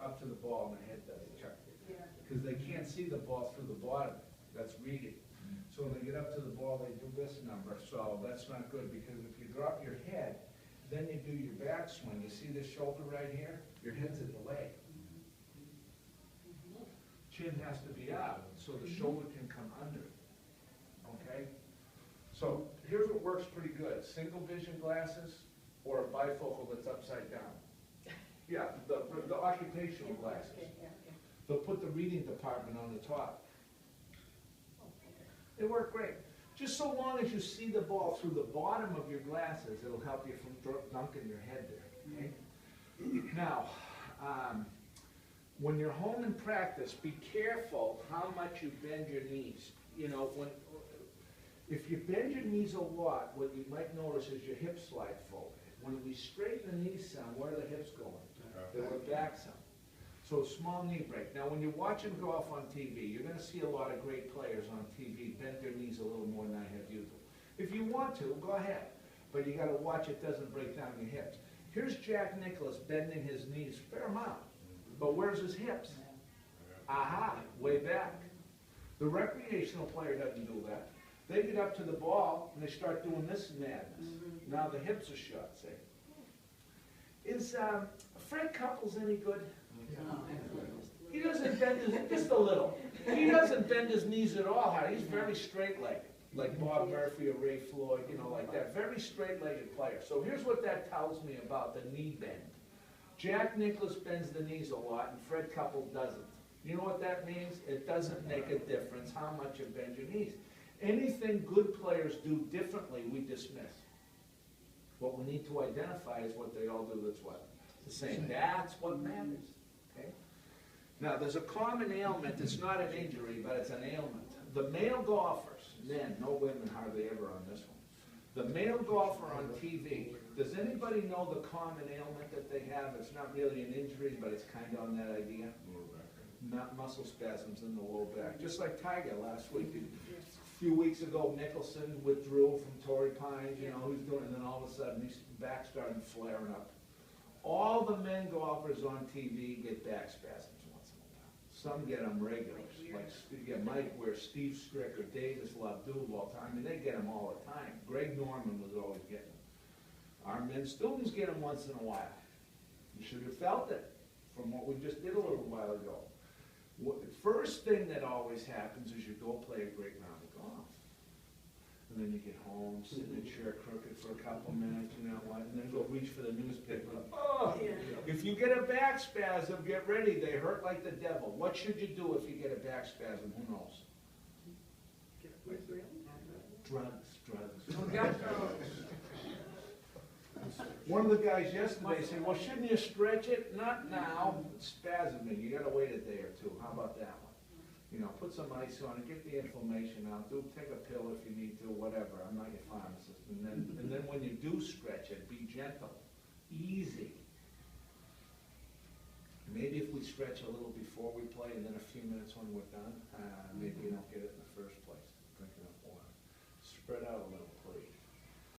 up to the ball and the head does it. Because they can't see the ball through the bottom. That's reading. So when they get up to the ball, they do this number. So that's not good, because if you drop your head, then you do your backswing. You see this shoulder right here? Your head's at the leg. Chin has to be out so the shoulder can come under. Okay? So here's what works pretty good. Single vision glasses or a bifocal that's upside down. Yeah, the occupational glasses. They'll put the reading department on the top. They work great. Just so long as you see the ball through the bottom of your glasses, it'll help you from dunking your head there. Okay? Now, when you're home in practice, be careful how much you bend your knees. You know, if you bend your knees a lot, what you might notice is your hips slide forward. When we straighten the knees some, where are the hips going? They go back some. So small knee break. Now when you're watching golf on TV, you're going to see a lot of great players on TV bend their knees a little more than I have you do. If you want to, go ahead. But you got to watch it doesn't break down your hips. Here's Jack Nicklaus bending his knees a fair amount. But where's his hips? Aha, way back. The recreational player doesn't do that. They get up to the ball and they start doing this madness. Now the hips are shut, see? Is Fred Couples any good? He doesn't bend his, just a little. He doesn't bend his knees at all hard. He's very straight-legged, like Bob Murphy or Ray Floyd, you know, like that. Very straight-legged player. So here's what that tells me about the knee bend. Jack Nicklaus bends the knees a lot, and Fred Couples doesn't. You know what that means? It doesn't make a difference how much you bend your knees. Anything good players do differently, we dismiss. What we need to identify is what they all do that's what? The same. That's what matters. Okay? Now, there's a common ailment. It's not an injury, but it's an ailment. The male golfers, men, no women hardly ever on this one. The male golfer on TV, does anybody know the common ailment that they have? It's not really an injury, but it's kind of on that idea. Not muscle spasms in the low back. Just like Tiger last week. A few weeks ago, Nicholson withdrew from Torrey Pines, you know, who's doing, and then all of a sudden his back started flaring up. All the men golfers on TV get back spasms once in a while. Some get them regular, like you get Mike Weir, Steve Stricker, Davis Labdul all the time. I mean, they get them all the time. Greg Norman was always getting them. Our men students get them once in a while. You should have felt it from what we just did a little while ago. The first thing that always happens is you go play a great round of golf. And then you get home, sit in a chair crooked for a couple minutes, you know what, and then go reach for the newspaper. Oh! If you get a back spasm, get ready. They hurt like the devil. What should you do if you get a back spasm? Who knows? Drugs. One of the guys yesterday said, well, shouldn't you stretch it? Not now. It's spasming. You got to wait a day or two. How about that one? You know, put some ice on it, get the inflammation out. Take a pill if you need to, whatever. I'm not your pharmacist. And then when you do stretch it, be gentle, easy. Maybe if we stretch a little before we play, and then a few minutes when we're done, maybe you don't get it in the first place. Drink enough water. Spread out a little, please.